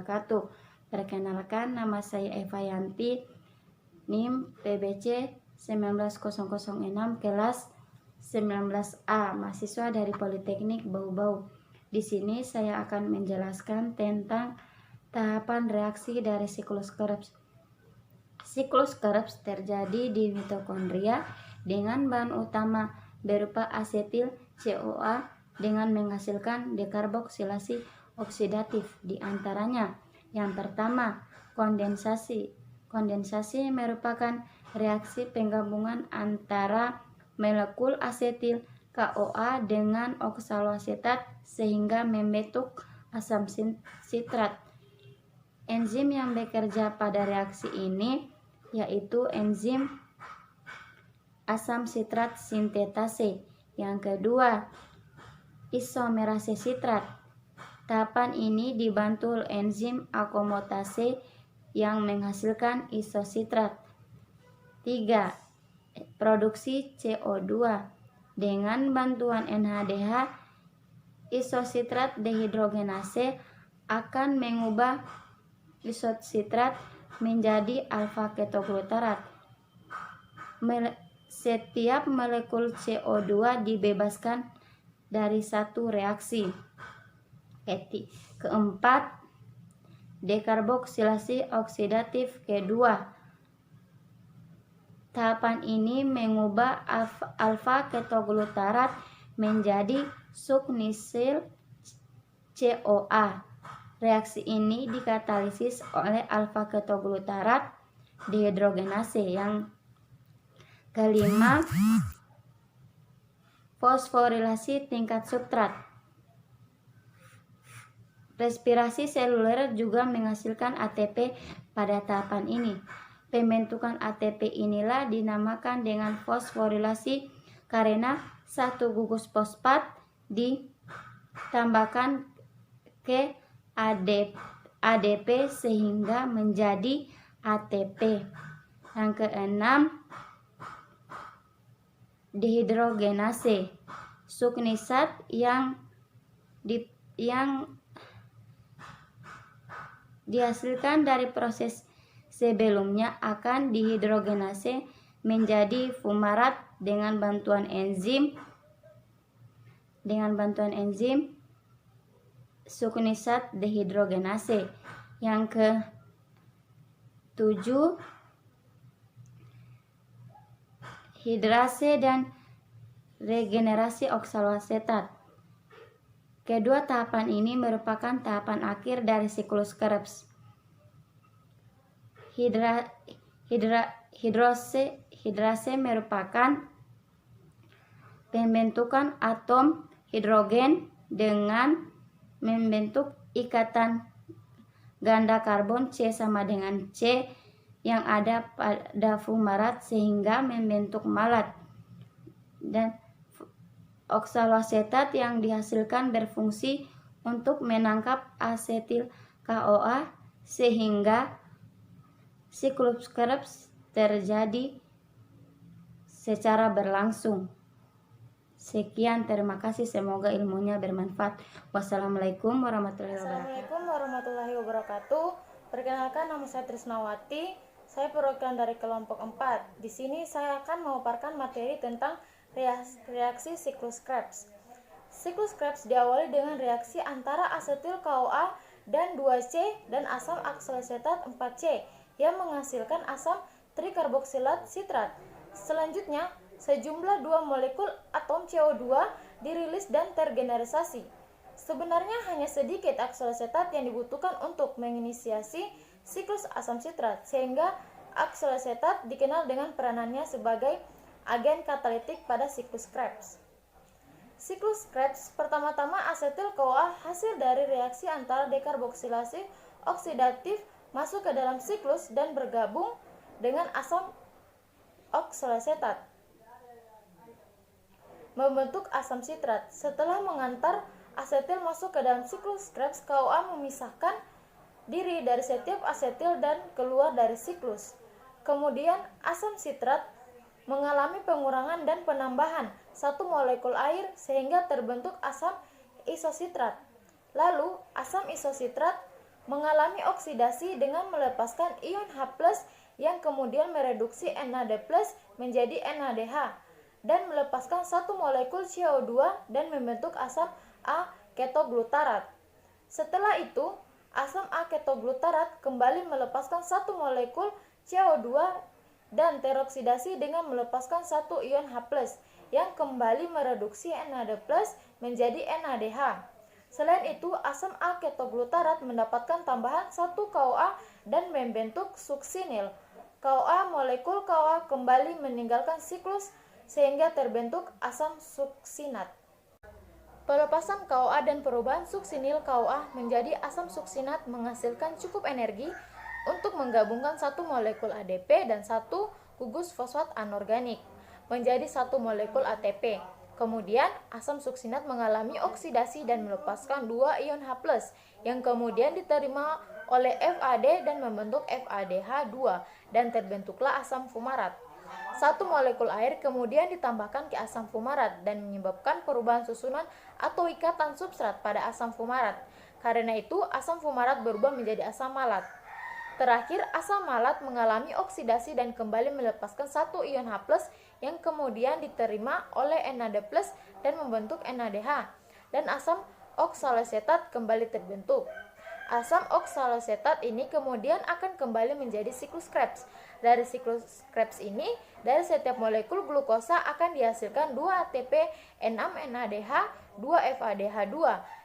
wabarakatuh. Perkenalkan, nama saya Eva Yanti, NIM PBC 19006 kelas 19A, mahasiswa dari Politeknik Bau-Bau. Di sini saya akan menjelaskan tentang tahapan reaksi dari siklus Krebs. Siklus Krebs terjadi di mitokondria dengan bahan utama berupa asetil CoA dengan menghasilkan dekarboksilasi oksidatif. Di antaranya, yang pertama, kondensasi. Kondensasi merupakan reaksi penggabungan antara molekul asetil CoA dengan oksaloasetat sehingga membentuk asam sitrat. Enzim yang bekerja pada reaksi ini yaitu enzim asam sitrat sintetase. Yang kedua, isomerase sitrat. Tahapan ini dibantu enzim akomotase yang menghasilkan isositrat. 3. Produksi CO2. Dengan bantuan NADH, isositrat dehidrogenase akan mengubah isositrat menjadi alfa ketoglutarat. Setiap molekul CO2 dibebaskan dari satu reaksi. Keempat, dekarboksilasi oksidatif kedua. Tahapan ini mengubah alfa ketoglutarat menjadi suknisil CoA. Reaksi ini dikatalisis oleh alfa ketoglutarat dehidrogenase. Yang kelima, fosforilasi tingkat substrat. Respirasi seluler juga menghasilkan ATP pada tahapan ini. Pembentukan ATP inilah dinamakan dengan fosforilasi karena satu gugus fosfat ditambahkan ke ADP sehingga menjadi ATP. Yang keenam, dehidrogenase. Suknisat yang dihasilkan dari proses sebelumnya akan dihidrogenase menjadi fumarat dengan bantuan enzim suknisat dehidrogenase. Yang ke-7, hidrase dan regenerasi oksaloasetat. Kedua tahapan ini merupakan tahapan akhir dari siklus Krebs. Hidrase merupakan pembentukan atom hidrogen dengan membentuk ikatan ganda karbon C sama dengan C yang ada pada fumarat sehingga membentuk malat. Dan oksaloasetat yang dihasilkan berfungsi untuk menangkap asetil CoA sehingga siklus Krebs terjadi secara berlangsung. Sekian, terima kasih, semoga ilmunya bermanfaat. Wassalamualaikum warahmatullahi wabarakatuh. Perkenalkan, nama saya Trisnawati. Saya perwakilan dari kelompok 4. Di sini saya akan memaparkan materi tentang reaksi siklus Krebs. Siklus Krebs diawali dengan reaksi antara asetil CoA dan 2C dan asam oksaloasetat 4C yang menghasilkan asam trikarboksilat sitrat. Selanjutnya, sejumlah 2 molekul atom CO2 dirilis dan tergeneralisasi. Sebenarnya hanya sedikit oksaloasetat yang dibutuhkan untuk menginisiasi siklus asam sitrat, sehingga oksaloasetat dikenal dengan peranannya sebagai agen katalitik pada siklus Krebs. Siklus Krebs pertama-tama asetil CoA hasil dari reaksi antara dekarboksilasi oksidatif masuk ke dalam siklus dan bergabung dengan asam oksaloasetat membentuk asam sitrat. Setelah mengantar asetil masuk ke dalam siklus Krebs, CoA memisahkan diri dari setiap asetil dan keluar dari siklus. Kemudian asam sitrat mengalami pengurangan dan penambahan satu molekul air sehingga terbentuk asam isositrat. Lalu asam isositrat mengalami oksidasi dengan melepaskan ion H+ yang kemudian mereduksi NAD+ menjadi NADH dan melepaskan satu molekul CO2 dan membentuk asam A-ketoglutarat. Setelah itu, asam A-ketoglutarat kembali melepaskan satu molekul CO2 dan teroksidasi dengan melepaskan satu ion H+ yang kembali mereduksi NAD+ menjadi NADH. Selain itu, asam A-ketoglutarat mendapatkan tambahan satu KOA dan membentuk suksinil. KOA molekul KOA kembali meninggalkan siklus sehingga terbentuk asam suksinat. Pelepasan KOA dan perubahan suksinil KOA menjadi asam suksinat menghasilkan cukup energi untuk menggabungkan satu molekul ADP dan satu gugus fosfat anorganik menjadi satu molekul ATP. Kemudian, asam suksinat mengalami oksidasi dan melepaskan dua ion H+ yang kemudian diterima oleh FAD dan membentuk FADH2 dan terbentuklah asam fumarat. Satu molekul air kemudian ditambahkan ke asam fumarat dan menyebabkan perubahan susunan atau ikatan substrat pada asam fumarat. Karena itu, asam fumarat berubah menjadi asam malat. Terakhir, asam malat mengalami oksidasi dan kembali melepaskan satu ion H+ yang kemudian diterima oleh NAD+ dan membentuk NADH, dan asam oksalosetat kembali terbentuk. Asam oksalosetat ini kemudian akan kembali menjadi siklus Krebs. Dari siklus Krebs ini, dari setiap molekul glukosa akan dihasilkan 2 ATP, 6 NADH, 2 FADH2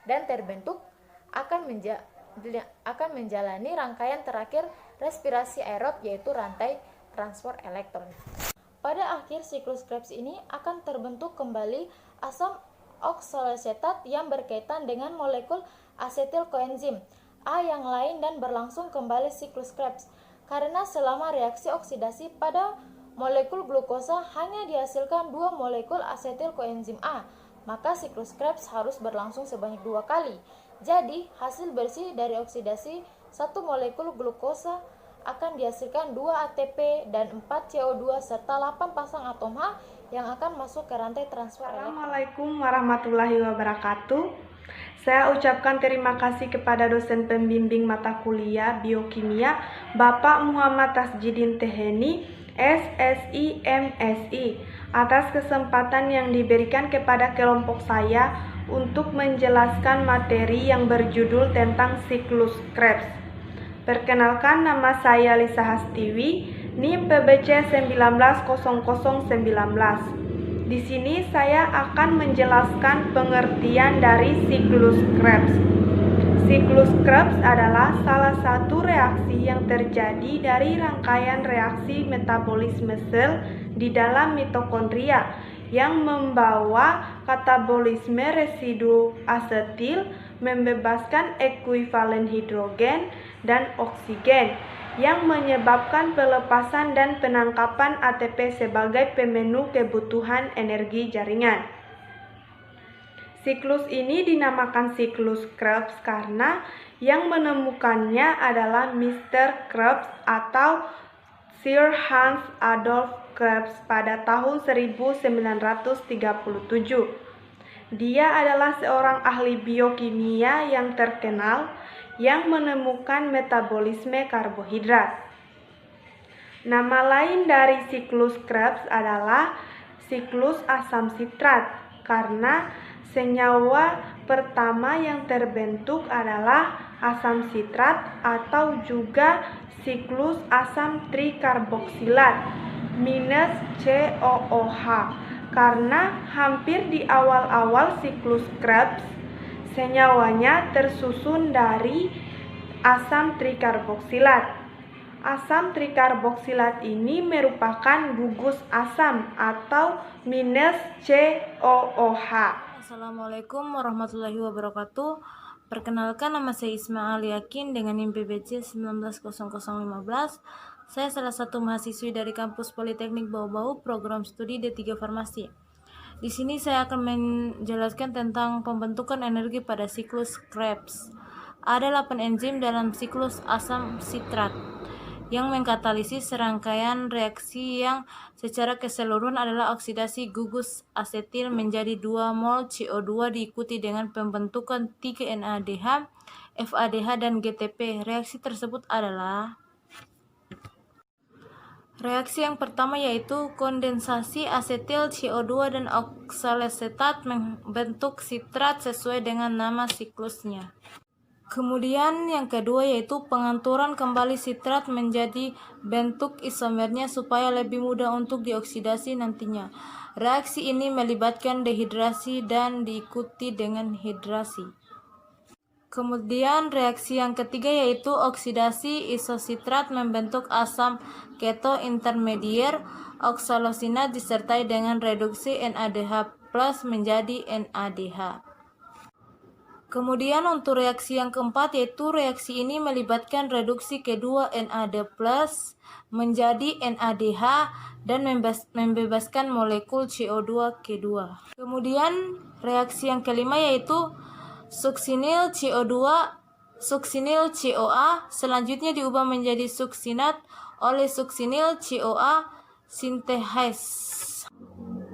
dan terbentuk akan menjalani rangkaian terakhir respirasi aerob yaitu rantai transport elektron. Pada akhir siklus Krebs ini akan terbentuk kembali asam oksalosetat yang berkaitan dengan molekul asetil koenzim A yang lain dan berlangsung kembali siklus Krebs. Karena selama reaksi oksidasi pada molekul glukosa hanya dihasilkan 2 molekul asetil koenzim A, maka siklus Krebs harus berlangsung sebanyak 2 kali. Jadi, hasil bersih dari oksidasi satu molekul glukosa akan dihasilkan 2 ATP dan 4 CO2 serta 8 pasang atom H yang akan masuk ke rantai transfer elektron. Assalamualaikum warahmatullahi wabarakatuh. Saya ucapkan terima kasih kepada dosen pembimbing mata kuliah Biokimia Bapak Muhammad Tasjidin Teheni, SSI MSI, atas kesempatan yang diberikan kepada kelompok saya untuk menjelaskan materi yang berjudul tentang siklus Krebs. Perkenalkan, nama saya Lisa Hastiwi, NIM PBC 190019. Di sini saya akan menjelaskan pengertian dari siklus Krebs. Siklus Krebs adalah salah satu reaksi yang terjadi dari rangkaian reaksi metabolisme sel di dalam mitokondria yang membawa katabolisme residu asetil, membebaskan ekuivalen hidrogen dan oksigen, yang menyebabkan pelepasan dan penangkapan ATP sebagai pemenuh kebutuhan energi jaringan. Siklus ini dinamakan siklus Krebs karena yang menemukannya adalah Mr. Krebs atau Sir Hans Adolf Krebs pada tahun 1937. Dia adalah seorang ahli biokimia yang terkenal yang menemukan metabolisme karbohidrat. Nama lain dari siklus Krebs adalah siklus asam sitrat karena senyawa pertama yang terbentuk adalah asam sitrat atau juga siklus asam trikarboksilat minus COOH karena hampir di awal-awal siklus Krebs senyawanya tersusun dari asam trikarboksilat. Asam trikarboksilat ini merupakan gugus asam atau minus COOH. Assalamualaikum warahmatullahi wabarakatuh. Perkenalkan, nama saya Ismail Yakin dengan NIM PBC 190015. Saya salah satu mahasiswi dari kampus Politeknik Bau-Bau, program studi D3 Farmasi. Di sini saya akan menjelaskan tentang pembentukan energi pada siklus Krebs. Ada 8 enzim dalam siklus asam sitrat yang mengkatalisis serangkaian reaksi yang secara keseluruhan adalah oksidasi gugus asetil menjadi 2 mol CO2 diikuti dengan pembentukan 3 NADH FADH dan GTP. Reaksi tersebut adalah reaksi yang pertama yaitu kondensasi asetil CO2 dan oksalosetat membentuk sitrat sesuai dengan nama siklusnya. Kemudian yang kedua yaitu penganturan kembali sitrat menjadi bentuk isomernya supaya lebih mudah untuk dioksidasi nantinya. Reaksi ini melibatkan dehidrasi dan diikuti dengan hidrasi. Kemudian reaksi yang ketiga yaitu oksidasi isositrat membentuk asam keto intermedier oksalosinat disertai dengan reduksi NADH+ menjadi NADH. Kemudian untuk reaksi yang keempat yaitu reaksi ini melibatkan reduksi kedua NAD+ menjadi NADH dan membebaskan molekul CO2 kedua. Kemudian reaksi yang kelima yaitu suksinil COA selanjutnya diubah menjadi suksinat oleh suksinil COA sintehase.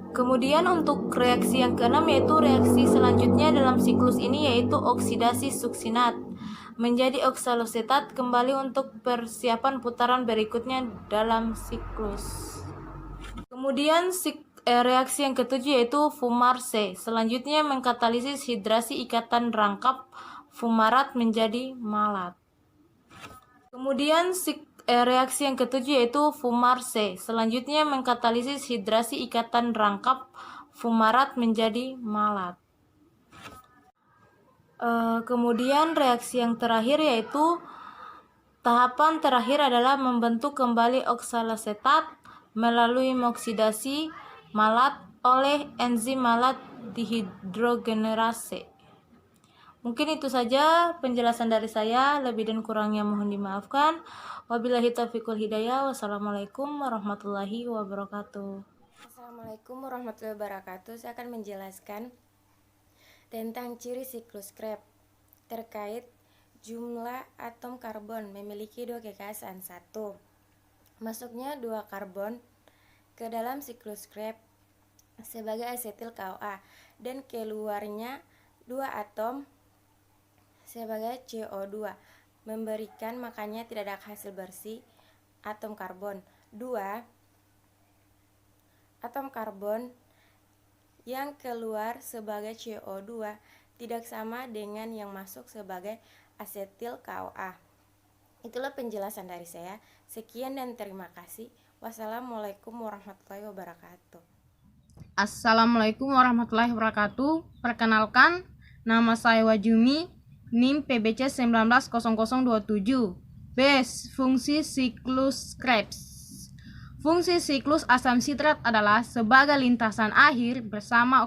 Kemudian untuk reaksi yang keenam yaitu reaksi selanjutnya dalam siklus ini yaitu oksidasi suksinat menjadi oksalosetat kembali untuk persiapan putaran berikutnya dalam siklus. Kemudian reaksi yang ketujuh yaitu fumarase selanjutnya mengkatalisis hidrasi ikatan rangkap fumarat menjadi malat. Kemudian reaksi yang ketujuh yaitu fumarase selanjutnya mengkatalisis hidrasi ikatan rangkap fumarat menjadi malat. Kemudian reaksi yang terakhir yaitu tahapan terakhir adalah membentuk kembali oksalosetat melalui oksidasi malat oleh enzim malat dihidrogenerase. Mungkin itu saja penjelasan dari saya, lebih dan kurangnya mohon dimaafkan. Wabillahi taufiq wal hidayah. Wassalamualaikum warahmatullahi wabarakatuh. Assalamualaikum warahmatullahi wabarakatuh. Saya akan menjelaskan tentang ciri siklus Krebs terkait jumlah atom karbon memiliki 2 kekhasan. 1. Masuknya 2 karbon ke dalam siklus Krebs sebagai asetil KOA dan keluarnya 2 atom sebagai CO2 memberikan makanya tidak ada hasil bersih atom karbon. 2. Atom karbon yang keluar sebagai CO2 tidak sama dengan yang masuk sebagai asetil KOA. Itulah penjelasan dari saya. Sekian dan terima kasih. Wassalamualaikum warahmatullahi wabarakatuh. Assalamualaikum warahmatullahi wabarakatuh. Perkenalkan, nama saya Wajumi, NIM PBC 190027. Base fungsi siklus Krebs. Fungsi siklus asam sitrat adalah sebagai lintasan akhir bersama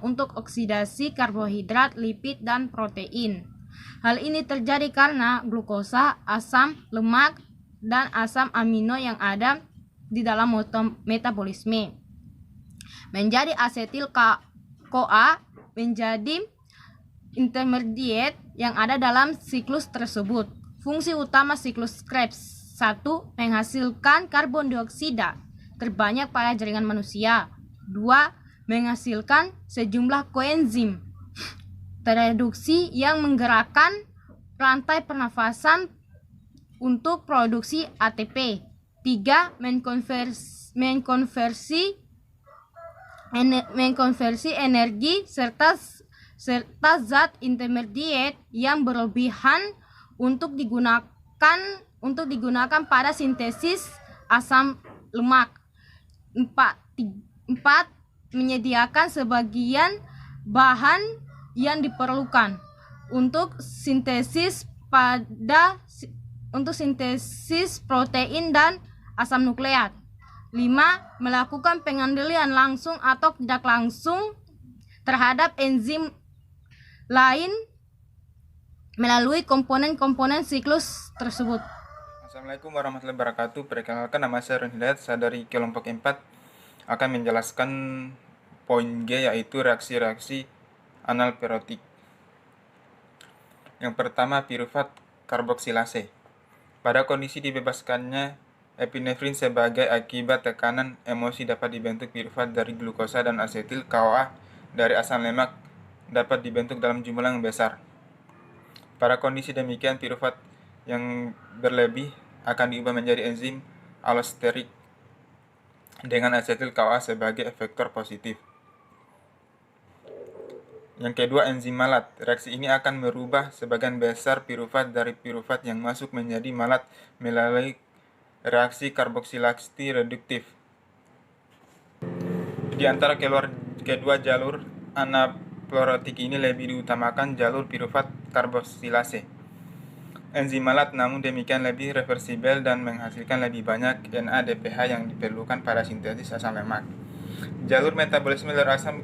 untuk oksidasi karbohidrat, lipid, dan protein. Hal ini terjadi karena glukosa, asam lemak, dan asam amino yang ada di dalam metabolisme menjadi asetil CoA menjadi intermediate yang ada dalam siklus tersebut. Fungsi utama siklus Krebs: 1. Menghasilkan karbon dioksida terbanyak pada jaringan manusia. 2. Menghasilkan sejumlah koenzim tereduksi yang menggerakkan rantai pernafasan untuk produksi ATP. 3. Mengkonversi energi serta zat intermediate yang berlebihan untuk digunakan pada sintesis asam lemak. 4. Menyediakan sebagian bahan yang diperlukan untuk sintesis protein dan asam nukleat. 5. Melakukan pengendalian langsung atau tidak langsung terhadap enzim lain melalui komponen-komponen siklus tersebut. Assalamualaikum warahmatullahi wabarakatuh. Perkenalkan, nama saya Ron Hidayat. Saya dari kelompok 4 akan menjelaskan poin G, yaitu reaksi-reaksi analperotik. Yang pertama, pirufat karboksilase. Pada kondisi dibebaskannya epinefrin sebagai akibat tekanan emosi dapat dibentuk pirufat dari glukosa dan asetil CoA dari asam lemak dapat dibentuk dalam jumlah yang besar. Pada kondisi demikian, pirufat yang berlebih akan diubah menjadi enzim alosterik dengan asetil CoA sebagai efektor positif. Yang kedua, enzim malat. Reaksi ini akan merubah sebagian besar pirufat dari pirufat yang masuk menjadi malat melalui reaksi karboksilasi reduktif. Di antara kedua jalur anaplerotik ini lebih diutamakan jalur pirufat karboksilase. Enzim malat namun demikian lebih reversibel dan menghasilkan lebih banyak NADPH yang diperlukan pada sintesis asam lemak. Jalur metabolisme dari asam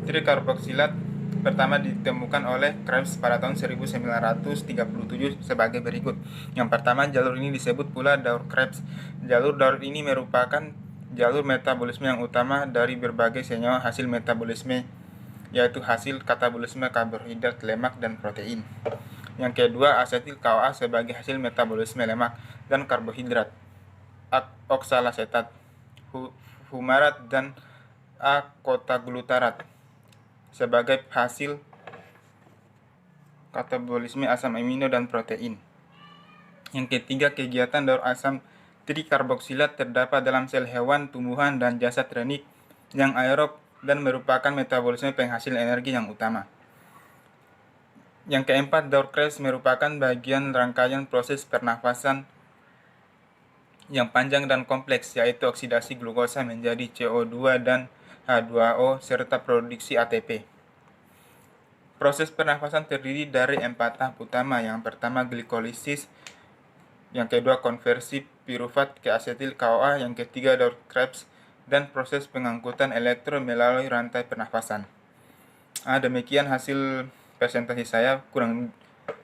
trikarboksilat pertama ditemukan oleh Krebs pada tahun 1937 sebagai berikut. Yang pertama, jalur ini disebut pula daur Krebs. Jalur daur ini merupakan jalur metabolisme yang utama dari berbagai senyawa hasil metabolisme, yaitu hasil katabolisme karbohidrat, lemak, dan protein. Yang kedua, asetil CoA sebagai hasil metabolisme lemak dan karbohidrat, oksalasetat, fumarat, dan akotaglutarat sebagai hasil katabolisme asam amino dan protein. Yang ketiga, kegiatan daur asam trikarboksilat terdapat dalam sel hewan, tumbuhan, dan jasad renik yang aerob dan merupakan metabolisme penghasil energi yang utama. Yang keempat, daur Krebs merupakan bagian rangkaian proses pernafasan yang panjang dan kompleks, yaitu oksidasi glukosa menjadi CO2 dan H2O serta produksi ATP. Proses pernafasan terdiri dari 4 tahap utama. Yang pertama, glikolisis, yang kedua konversi pirufat ke asetil CoA, yang ketiga daur Krebs, dan proses pengangkutan elektron melalui rantai pernafasan. Demikian hasil presentasi saya.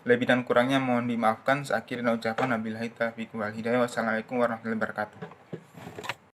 Lebih dan kurangnya mohon dimaafkan. Akhirnya ucapan wabillahi taufiq wal hidayah. Wassalamualaikum warahmatullahi wabarakatuh.